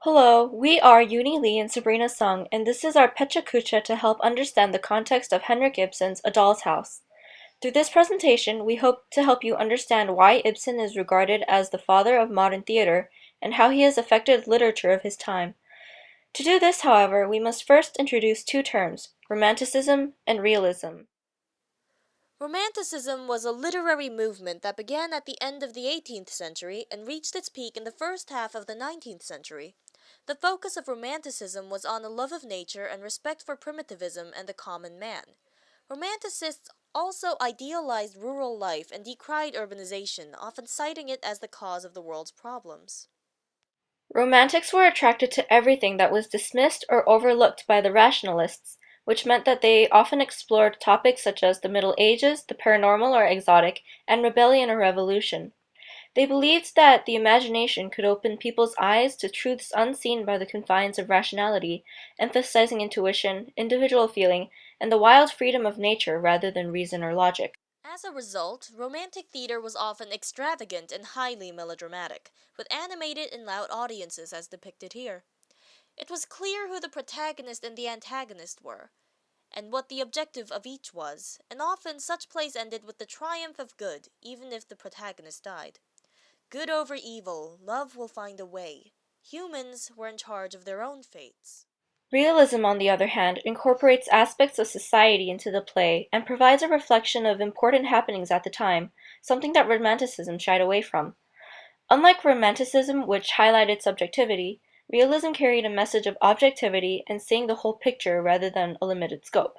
Hello, we are Uni Lee and Sabrina Sung, and this is our Pecha Kucha to help understand the context of Henrik Ibsen's A Doll's House. Through this presentation, we hope to help you understand why Ibsen is regarded as the father of modern theater and how he has affected literature of his time. To do this, however, we must first introduce two terms, Romanticism and Realism. Romanticism was a literary movement that began at the end of the 18th century and reached its peak in the first half of the 19th century. The focus of Romanticism was on a love of nature and respect for primitivism and the common man. Romanticists also idealized rural life and decried urbanization, often citing it as the cause of the world's problems. Romantics were attracted to everything that was dismissed or overlooked by the rationalists, which meant that they often explored topics such as the Middle Ages, the paranormal or exotic, and rebellion or revolution. They believed that the imagination could open people's eyes to truths unseen by the confines of rationality, emphasizing intuition, individual feeling, and the wild freedom of nature rather than reason or logic. As a result, romantic theater was often extravagant and highly melodramatic, with animated and loud audiences as depicted here. It was clear who the protagonist and the antagonist were, and what the objective of each was, and often such plays ended with the triumph of good, even if the protagonist died. Good over evil, love will find a way. Humans were in charge of their own fates. Realism, on the other hand, incorporates aspects of society into the play and provides a reflection of important happenings at the time, something that Romanticism shied away from. Unlike Romanticism, which highlighted subjectivity, realism carried a message of objectivity and seeing the whole picture rather than a limited scope.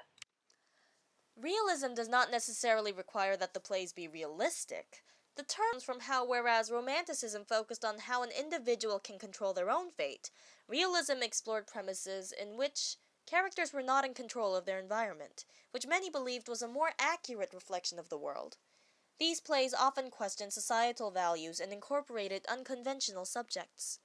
Realism does not necessarily require that the plays be realistic. The term comes from how, whereas Romanticism focused on how an individual can control their own fate, realism explored premises in which characters were not in control of their environment, which many believed was a more accurate reflection of the world. These plays often questioned societal values and incorporated unconventional subjects.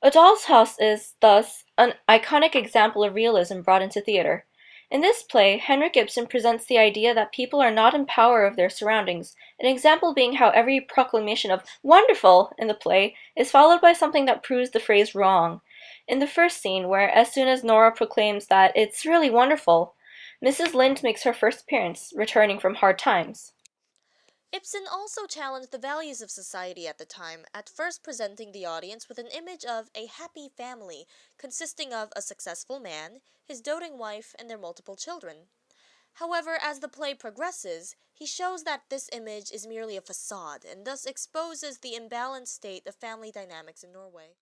A Doll's House is, thus, an iconic example of realism brought into theater. In this play, Henrik Ibsen presents the idea that people are not in power of their surroundings, an example being how every proclamation of "wonderful" in the play is followed by something that proves the phrase wrong. In the first scene, where as soon as Nora proclaims that it's really wonderful, Mrs. Lind makes her first appearance, returning from hard times. Ibsen also challenged the values of society at the time, at first presenting the audience with an image of a happy family consisting of a successful man, his doting wife, and their multiple children. However, as the play progresses, he shows that this image is merely a facade and thus exposes the imbalanced state of family dynamics in Norway.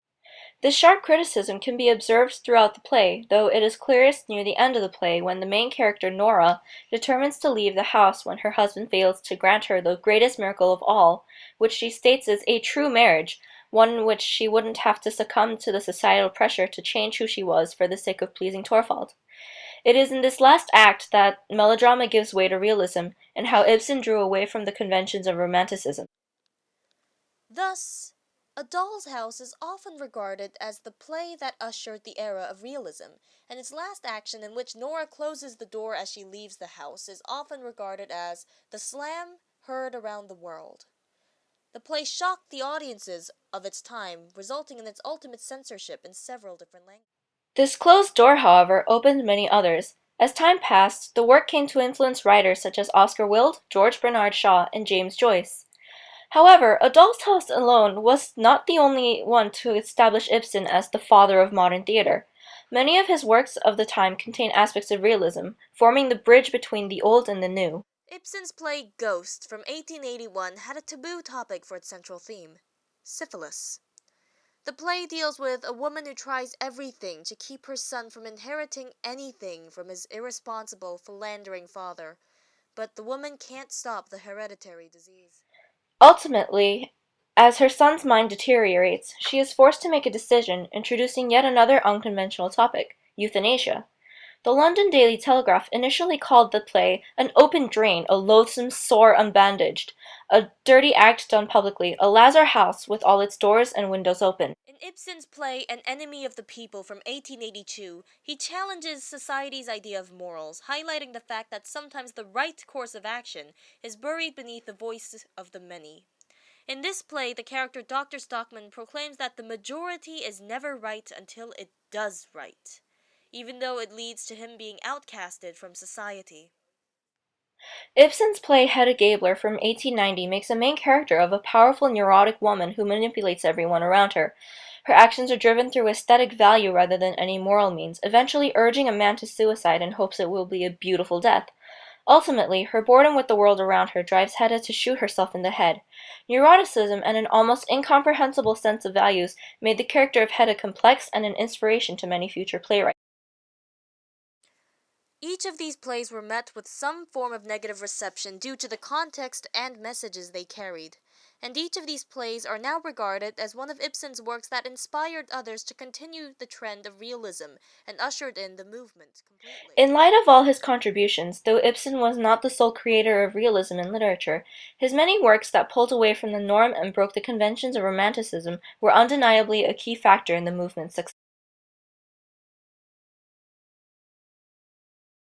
This sharp criticism can be observed throughout the play, though it is clearest near the end of the play when the main character, Nora, determines to leave the house when her husband fails to grant her the greatest miracle of all, which she states is a true marriage, one in which she wouldn't have to succumb to the societal pressure to change who she was for the sake of pleasing Torvald. It is in this last act that melodrama gives way to realism, and how Ibsen drew away from the conventions of Romanticism. Thus, A Doll's House is often regarded as the play that ushered the era of realism, and its last action, in which Nora closes the door as she leaves the house, is often regarded as the slam heard around the world. The play shocked the audiences of its time, resulting in its ultimate censorship in several different languages. This closed door, however, opened many others. As time passed, the work came to influence writers such as Oscar Wilde, George Bernard Shaw, and James Joyce. However, A Doll's House alone was not the only one to establish Ibsen as the father of modern theater. Many of his works of the time contain aspects of realism, forming the bridge between the old and the new. Ibsen's play Ghost from 1881 had a taboo topic for its central theme syphilis. The play deals with a woman who tries everything to keep her son from inheriting anything from his irresponsible, philandering father, but the woman can't stop the hereditary disease. Ultimately, as her son's mind deteriorates, she is forced to make a decision, introducing yet another unconventional topic, euthanasia. The London Daily Telegraph initially called the play "an open drain, a loathsome sore unbandaged, a dirty act done publicly, a Lazar house with all its doors and windows open." In Ibsen's play An Enemy of the People from 1882, he challenges society's idea of morals, highlighting the fact that sometimes the right course of action is buried beneath the voice of the many. In this play, the character Dr. Stockman proclaims that the majority is never right until it does right, even though it leads to him being outcasted from society. Ibsen's play Hedda Gabler from 1890 makes a main character of a powerful neurotic woman who manipulates everyone around her. Her actions are driven through aesthetic value rather than any moral means, eventually urging a man to suicide in hopes it will be a beautiful death. Ultimately, her boredom with the world around her drives Hedda to shoot herself in the head. Neuroticism and an almost incomprehensible sense of values made the character of Hedda complex and an inspiration to many future playwrights. Each of these plays were met with some form of negative reception due to the context and messages they carried, and each of these plays are now regarded as one of Ibsen's works that inspired others to continue the trend of realism and ushered in the movement completely. In light of all his contributions, though Ibsen was not the sole creator of realism in literature, his many works that pulled away from the norm and broke the conventions of Romanticism were undeniably a key factor in the movement's success.